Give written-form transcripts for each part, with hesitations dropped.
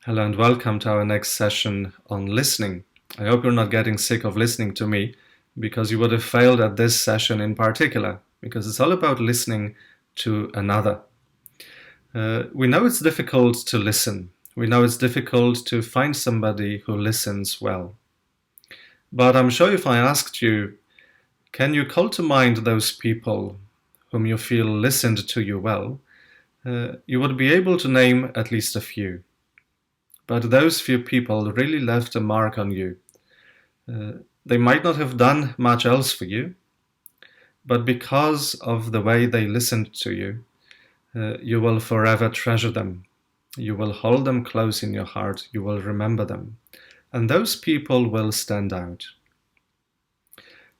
Hello and welcome to our next session on listening. I hope you're not getting sick of listening to me because you would have failed at this session in particular, because it's all about listening to another. We know it's difficult to listen. We know it's difficult to find somebody who listens well. But I'm sure if I asked you, can you call to mind those people whom you feel listened to you well, you would be able to name at least a few. But those few people really left a mark on you. They might not have done much else for you, but because of the way they listened to you, you will forever treasure them. You will hold them close in your heart. You will remember them. And those people will stand out.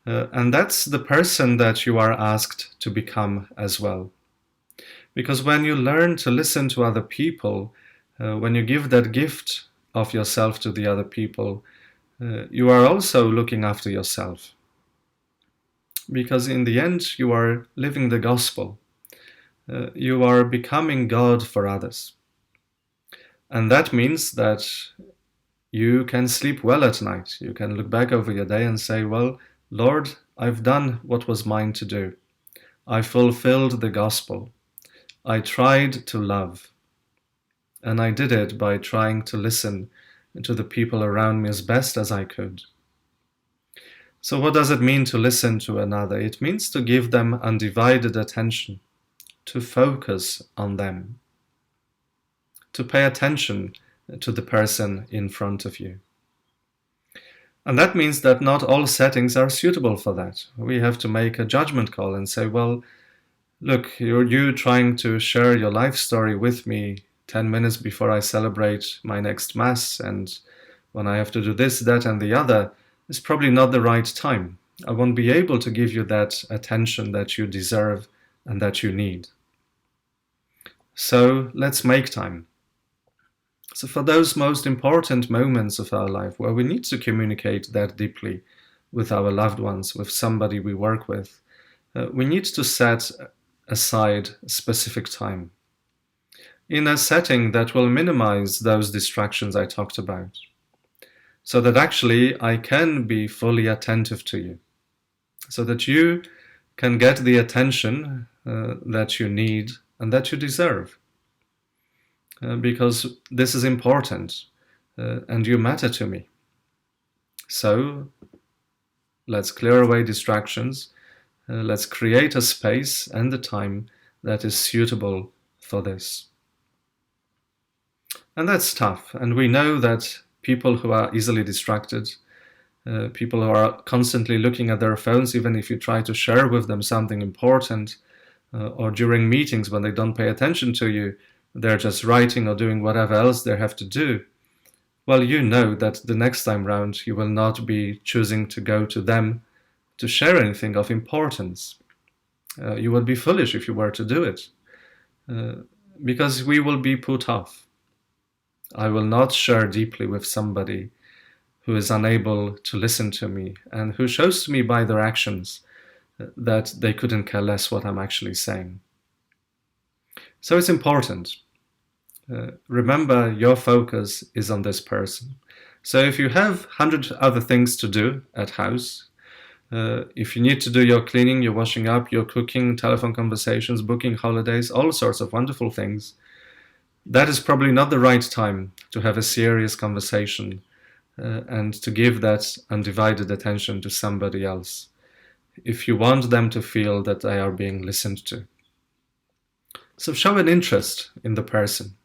And that's the person that you are asked to become as well. Because when you learn to listen to other people, when you give that gift of yourself to the other people, you are also looking after yourself. Because in the end, you are living the gospel. You are becoming God for others. And that means that you can sleep well at night. You can look back over your day and say, well, Lord, I've done what was mine to do. I fulfilled the gospel. I tried to love. And I did it by trying to listen to the people around me as best as I could. So what does it mean to listen to another? It means to give them undivided attention, to focus on them, to pay attention to the person in front of you. And that means that not all settings are suitable for that. We have to make a judgment call and say, well, look, you trying to share your life story with me 10 minutes before I celebrate my next Mass, and when I have to do this, that, and the other, is probably not the right time. I won't be able to give you that attention that you deserve and that you need. So let's make time. So for those most important moments of our life where we need to communicate that deeply with our loved ones, with somebody we work with, we need to set aside a specific time in a setting that will minimize those distractions I talked about, so that actually I can be fully attentive to you, so that you can get the attention that you need and that you deserve. Because this is important and you matter to me. So let's clear away distractions. Let's create a space and a time that is suitable for this. And that's tough. And we know that people who are easily distracted, people who are constantly looking at their phones, even if you try to share with them something important, or during meetings when they don't pay attention to you, they're just writing or doing whatever else they have to do. Well, you know that the next time round you will not be choosing to go to them to share anything of importance. You would be foolish if you were to do it, because we will be put off. I will not share deeply with somebody who is unable to listen to me and who shows to me by their actions that they couldn't care less what I'm actually saying. So it's important. Remember, your focus is on this person. So if you have 100 other things to do at house, if you need to do your cleaning, your washing up, your cooking, telephone conversations, booking holidays, all sorts of wonderful things, that is probably not the right time to have a serious conversation and to give that undivided attention to somebody else, if you want them to feel that they are being listened to. So show an interest in the person.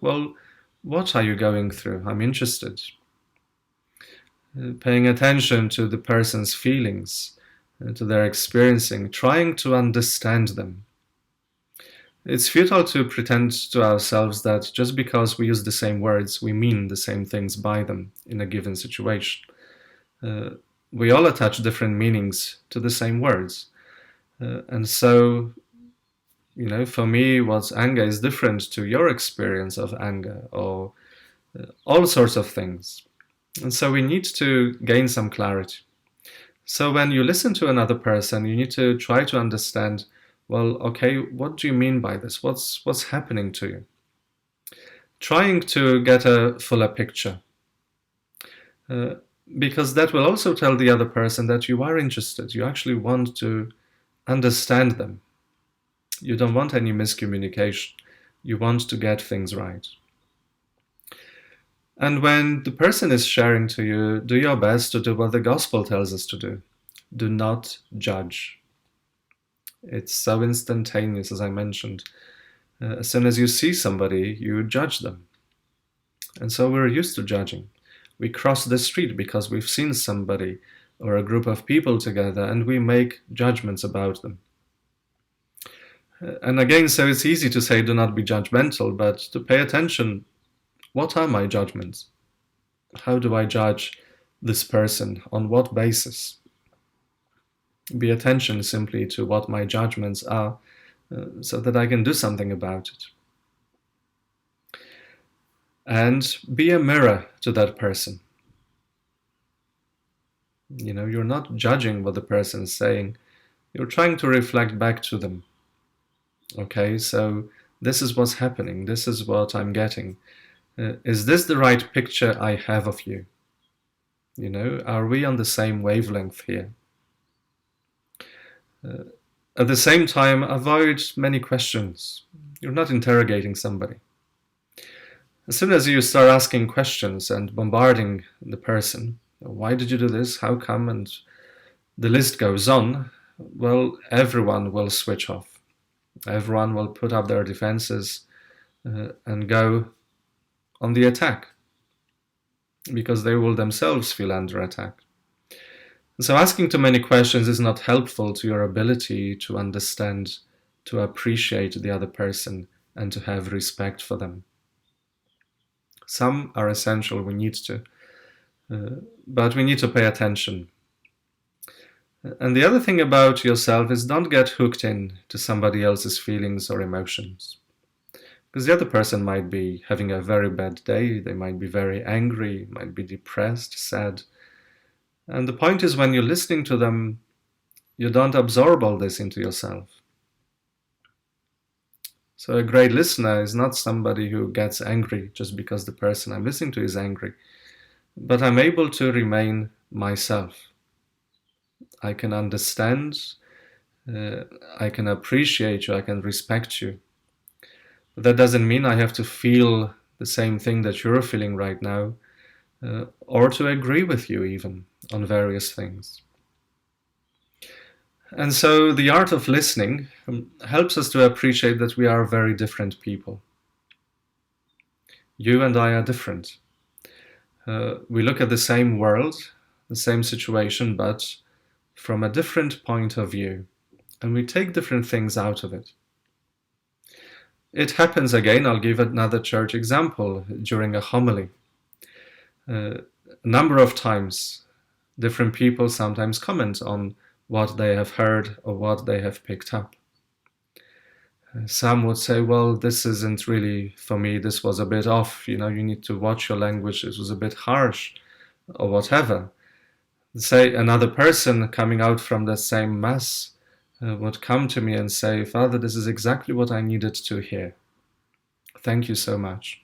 Well, what are you going through? I'm interested. Paying attention to the person's feelings, to their experiencing, trying to understand them. It's futile to pretend to ourselves that just because we use the same words, we mean the same things by them in a given situation. We all attach different meanings to the same words. And so, for me, what's anger is different to your experience of anger, or all sorts of things. And so we need to gain some clarity. So when you listen to another person, you need to try to understand, well, okay, what do you mean by this? What's happening to you? trying to get a fuller picture. Because that will also tell the other person that you are interested. You actually want to understand them. You don't want any miscommunication. You want to get things right. And when the person is sharing to you, do your best to do what the gospel tells us to do. Do not judge. It's so instantaneous, as I mentioned. As soon as you see somebody, you judge them. And so we're used to judging. We cross the street because we've seen somebody or a group of people together, and we make judgments about them. And again, so it's easy to say do not be judgmental, but to pay attention. What are my judgments? How do I judge this person? On what basis? Be attention simply to what my judgments are, so that I can do something about it. And be a mirror to that person. You're not judging what the person is saying. You're trying to reflect back to them. Okay, so this is what's happening. This is what I'm getting. Is this the right picture I have of you? Are we on the same wavelength here? At the same time, avoid many questions. You're not interrogating somebody. As soon as you start asking questions and bombarding the person, why did you do this? How come? And the list goes on. Well, everyone will switch off. Everyone will put up their defenses and go on the attack, because they will themselves feel under attack. So asking too many questions is not helpful to your ability to understand, to appreciate the other person, and to have respect for them. Some are essential, we need to, but we need to pay attention. And the other thing about yourself is don't get hooked in to somebody else's feelings or emotions. Because the other person might be having a very bad day, they might be very angry, might be depressed, sad. And the point is, when you're listening to them, you don't absorb all this into yourself. So a great listener is not somebody who gets angry just because the person I'm listening to is angry, but I'm able to remain myself. I can understand, I can appreciate you, I can respect you. But that doesn't mean I have to feel the same thing that you're feeling right now, or to agree with you even on various things. And so the art of listening helps us to appreciate that we are very different people. You and I are different. We look at the same world, the same situation, but from a different point of view, and we take different things out of it. It happens again, I'll give another church example, during a homily. A number of times, different people sometimes comment on what they have heard or what they have picked up. Some would say, well, this isn't really for me, this was a bit off, you need to watch your language, it was a bit harsh, or whatever. Say another person coming out from the same mass would come to me and say, Father, this is exactly what I needed to hear. Thank you so much.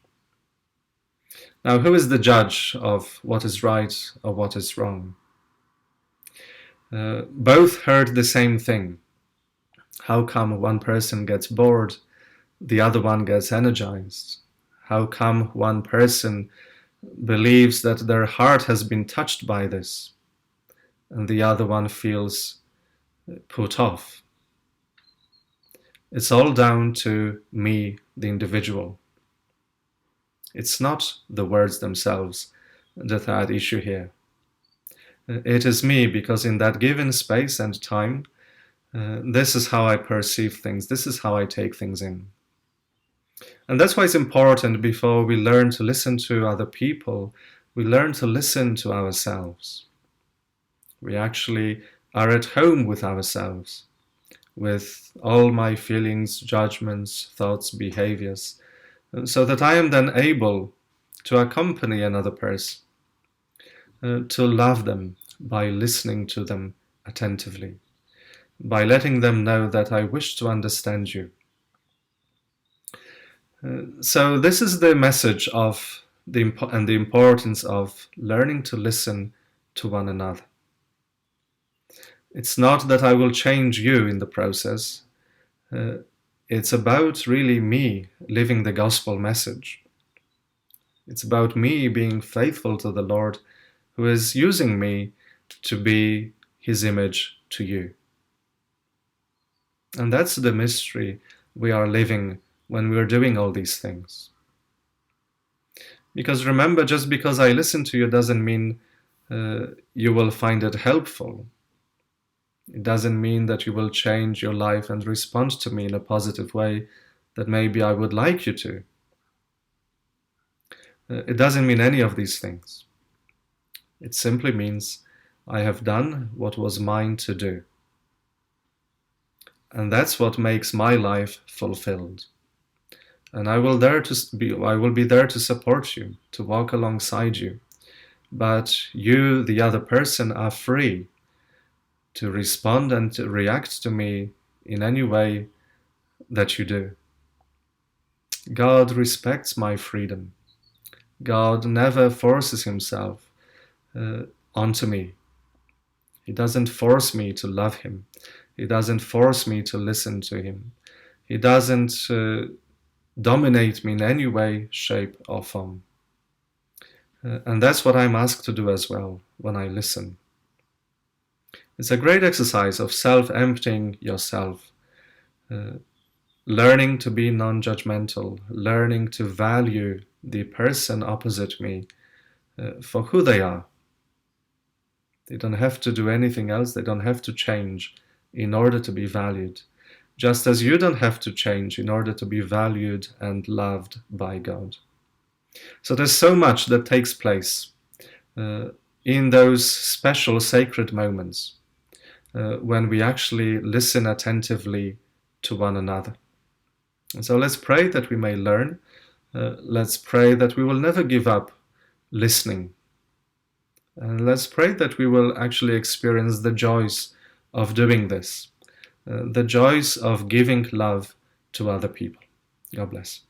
Now, who is the judge of what is right or what is wrong? Both heard the same thing. How come one person gets bored, the other one gets energized? How come one person believes that their heart has been touched by this, and the other one feels put off? It's all down to me, the individual. It's not the words themselves that are at issue here. It is me, because in that given space and time, this is how I perceive things, this is how I take things in. And that's why it's important, before we learn to listen to other people, we learn to listen to ourselves. We actually are at home with ourselves, with all my feelings, judgments, thoughts, behaviors, so that I am then able to accompany another person, to love them by listening to them attentively, by letting them know that I wish to understand you. So this is the message of the importance of learning to listen to one another. It's not that I will change you in the process. It's about really me living the gospel message. It's about me being faithful to the Lord, who is using me to be his image to you. And that's the mystery we are living when we're doing all these things. Because remember, just because I listen to you doesn't mean you will find it helpful. It doesn't mean that you will change your life and respond to me in a positive way that maybe I would like you to. It doesn't mean any of these things. It simply means I have done what was mine to do. And that's what makes my life fulfilled. And I will be there to support you, to walk alongside you. But you, the other person, are free to respond and to react to me in any way that you do. God respects my freedom. God never forces himself onto me. He doesn't force me to love him. He doesn't force me to listen to him. He doesn't dominate me in any way, shape, or form. And that's what I'm asked to do as well when I listen. It's a great exercise of self-emptying yourself, learning to be non-judgmental, learning to value the person opposite me for who they are. They don't have to do anything else. They don't have to change in order to be valued, just as you don't have to change in order to be valued and loved by God. So there's so much that takes place in those special sacred moments when we actually listen attentively to one another. And so let's pray that we may learn. Let's pray that we will never give up listening. And let's pray that we will actually experience the joys of doing this, the joys of giving love to other people. God bless.